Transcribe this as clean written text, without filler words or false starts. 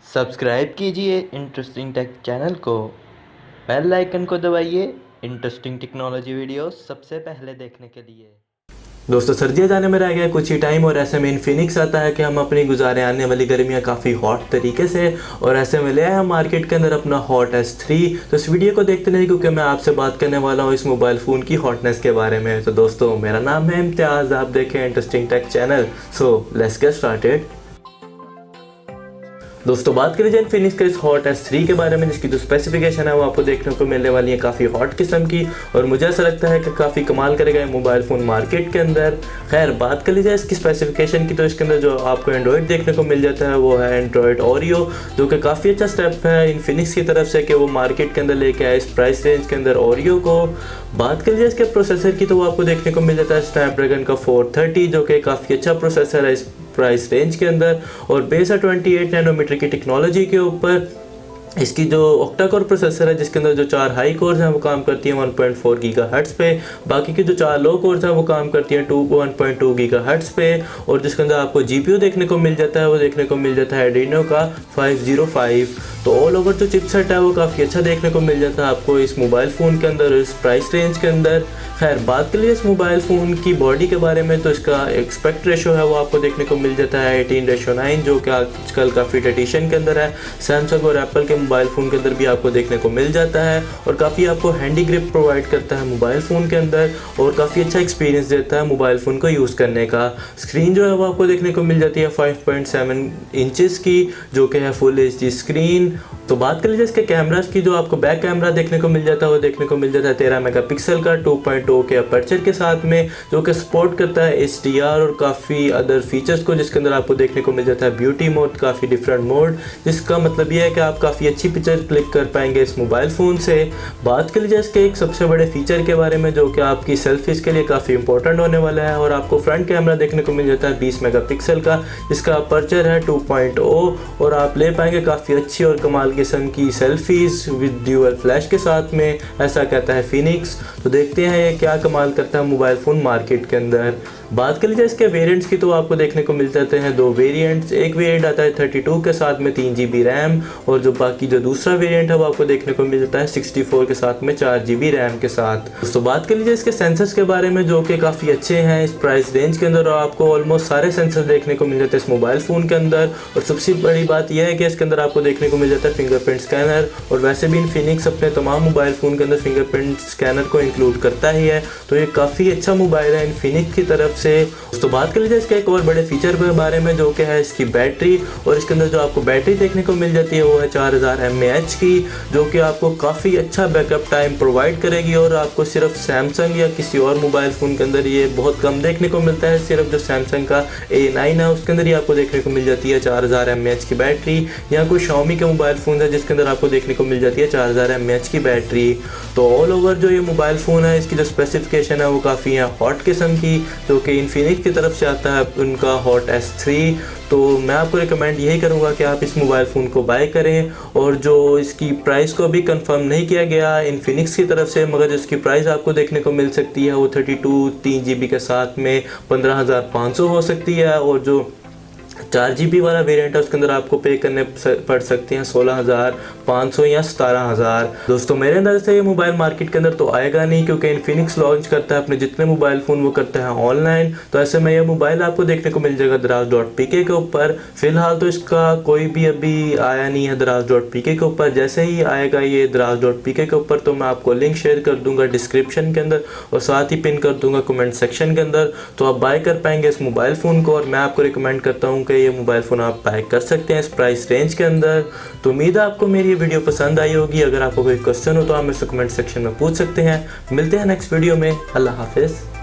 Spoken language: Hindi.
सब्सक्राइब कीजिए इंटरेस्टिंग टेक चैनल को, बेल आइकन को दबाइए इंटरेस्टिंग टेक्नोलॉजी वीडियोस सबसे पहले देखने के लिए। दोस्तों, सर्दियाँ जाने में रह गया कुछ ही टाइम और ऐसे में इन्फिनिक्स आता है कि हम अपनी गुजारे आने वाली गर्मियाँ काफ़ी हॉट तरीके से, और ऐसे में ले आए हम मार्केट के अंदर अपना हॉट S3। तो इस वीडियो को देखते नहीं क्योंकि मैं आपसे बात करने वाला हूँ इस मोबाइल फ़ोन की हॉटनेस के बारे में। तो दोस्तों, मेरा नाम है इम्तियाज़, आप देखें interesting take channel. So let's get started. दोस्तों, बात करें जाए इन्फिनिक्स के इस हॉट S3 के बारे में, जिसकी जो स्पेसिफिकेशन है वो आपको देखने को मिलने वाली है काफ़ी हॉट किस्म की, और मुझे ऐसा लगता है कि काफ़ी कमाल करेगा ये मोबाइल फ़ोन मार्केट के अंदर। खैर, बात कर ली जाए इसकी स्पेसिफिकेशन की, तो इसके अंदर जो आपको एंड्रॉयड देखने को मिल जाता है वो है एंड्रॉयड ओरियो, जो कि काफ़ी अच्छा स्टेप है इन्फिनिक्स की तरफ से कि वो मार्केट के अंदर लेके आए इस प्राइस रेंज के अंदर ओरियो को। बात कर लीजिए इसके प्रोसेसर की, तो वो आपको देखने को मिल जाता है स्नैपड्रैगन का 430, जो कि काफ़ी अच्छा प्रोसेसर है इस प्राइस रेंज के अंदर, और बेस है 28 नैनोमीटर की टेक्नोलॉजी के ऊपर। इसकी जो ऑक्टा कोर प्रोसेसर है जिसके अंदर जो 4 हाई कोर्स हैं वो काम करती हैं 1.4 गीगाहर्ट्ज़ पे, बाकी की जो 4 लो कोर्स हैं वो काम करती हैं 1.2 गीगाहर्ट्ज़ पे, और जिसके अंदर आपको जीपीयू देखने को मिल जाता है वो देखने को मिल जाता है एड्रीनो का 505। तो ऑल ओवर जो चिपसेट है वो काफ़ी अच्छा देखने को मिल जाता है आपको इस मोबाइल फ़ोन के अंदर, इस प्राइस रेंज के अंदर। खैर, बात कर लिए इस मोबाइल फ़ोन की बॉडी के बारे में, तो इसका एक्सपेक्ट रेशो है वो आपको देखने को मिल जाता है 18:9, जो कि आजकल काफ़ी ट्रेडिशन के अंदर है। सैमसंग और एप्पल के मोबाइल फ़ोन के अंदर भी आपको देखने को मिल जाता है, और काफ़ी आपको हैंडी ग्रिप प्रोवाइड करता है मोबाइल फ़ोन के अंदर, और काफ़ी अच्छा एक्सपीरियंस देता है मोबाइल फ़ोन को यूज़ करने का। स्क्रीन जो है वो आपको देखने को मिल जाती है 5.7 इंचज़ की, जो कि है फुल HD स्क्रीन। तो बात कर लीजिए इसके कैमरास की, जो आपको बैक कैमरा देखने को मिल जाता है वो देखने को मिल जाता है 13 मेगापिक्सल का 2.0 के अपर्चर के साथ में, जो कि सपोर्ट करता है HDR और काफ़ी अदर फीचर्स को, जिसके अंदर आपको देखने को मिल जाता है ब्यूटी मोड, काफ़ी डिफरेंट मोड, जिसका मतलब ये है कि आप काफ़ी अच्छी पिक्चर क्लिक कर पाएंगे इस मोबाइल फ़ोन से। बात कर लीजिए इसके एक सबसे बड़े फीचर के बारे में, जो कि आपकी सेल्फीज़ के लिए काफ़ी इंपॉर्टेंट होने वाला है, और आपको फ्रंट कैमरा देखने को मिल जाता है 20 मेगापिक्सल का, जिसका अपर्चर है 2.0, और आप ले पाएंगे काफ़ी अच्छी और कमाल किस्म की सेल्फीज़ विद ड्यूअल फ्लैश के साथ में, ऐसा कहता है फिनिक्स। तो देखते हैं ये क्या कमाल करता है मोबाइल फ़ोन मार्केट के अंदर। बात कर लीजिए इसके वेरिएंट्स की, तो आपको देखने को मिल जाते हैं 2 वेरिएंट्स। एक वेरिएंट आता है 32 के साथ में 3 GB रैम, और जो बाकी जो दूसरा वेरिएंट है वो आपको देखने को मिल जाता है 64 के साथ में 4 GB रैम के साथ। तो बात कर लीजिए इसके सेंसर्स के बारे में, जो कि काफ़ी अच्छे हैं इस प्राइस रेंज के अंदर, और आपको ऑलमोस्ट सारे सेंसर देखने को मिल जाते हैं इस मोबाइल फ़ोन के अंदर। और सबसे बड़ी बात यह है कि इसके अंदर आपको देखने को मिल जाता है फिंगरप्रिंट स्कैनर, और वैसे भी इन्फिनिक्स अपने तमाम मोबाइल फ़ोन के अंदर फिंगरप्रिंट स्कैनर को इंक्लूड करता ही है, तो ये काफ़ी अच्छा मोबाइल है इन्फिनिक्स की तरफ से। तो बात कर लीजिए इसके एक और बड़े फीचर के बारे में, जो कि है इसकी बैटरी, और इसके अंदर जो आपको बैटरी देखने को मिल जाती है वो है 4000 mAh की, जो कि आपको काफ़ी अच्छा बैकअप टाइम प्रोवाइड करेगी, और आपको सिर्फ सैमसंग या किसी और मोबाइल फ़ोन के अंदर ये बहुत कम देखने को मिलता है। सिर्फ जो सैमसंग का A9 है उसके अंदर ही आपको देखने को मिल जाती है 4000 mAh की बैटरी, या कोई Xiaomi के मोबाइल फ़ोन है जिसके अंदर आपको देखने को मिल जाती है 4000 mAh की बैटरी। तो ऑल ओवर जो ये मोबाइल फ़ोन है इसकी जो स्पेसिफिकेशन है वो काफ़ी है हॉट किस्म की, जो कि इन्फिनिक्स की तरफ से आता है उनका हॉट S3। तो मैं आपको रिकमेंड यही करूंगा कि आप इस मोबाइल फ़ोन को बाय करें, और जो इसकी प्राइस को अभी कंफर्म नहीं किया गया इन्फिनिक्स की तरफ से, मगर जिसकी प्राइस आपको देखने को मिल सकती है वो 32 3 GB के साथ में 15,500 हो सकती है, और जो 4 GB वाला वेरिएंट है उसके अंदर आपको पे करने पड़ सकते हैं 16,500 या 17,000। दोस्तों, मेरे अंदाज़ से ये मोबाइल मार्केट के अंदर तो आएगा नहीं, क्योंकि इन्फिनिक्स लॉन्च करता है अपने जितने मोबाइल फ़ोन वो करते हैं ऑनलाइन। तो ऐसे में ये मोबाइल आपको देखने को मिल जाएगा Draz.pk के ऊपर। फ़िलहाल तो इसका कोई भी अभी आया नहीं है Draz.pk के ऊपर। जैसे ही आएगा ये Draz.pk के ऊपर तो मैं आपको लिंक शेयर कर दूंगा डिस्क्रिप्शन के अंदर, और साथ ही पिन कर दूंगा कमेंट सेक्शन के अंदर, तो आप बाय कर पाएंगे इस मोबाइल फ़ोन को। और मैं आपको रिकमेंड करता हूँ कि ये मोबाइल फ़ोन आप बाय कर सकते हैं इस प्राइस रेंज के अंदर। तो उम्मीद है आपको मेरी ये वीडियो पसंद आई होगी। अगर आपको कोई क्वेश्चन हो तो आप मेरे से कमेंट सेक्शन में पूछ सकते हैं। मिलते हैं नेक्स्ट वीडियो में। अल्लाह हाफिज़।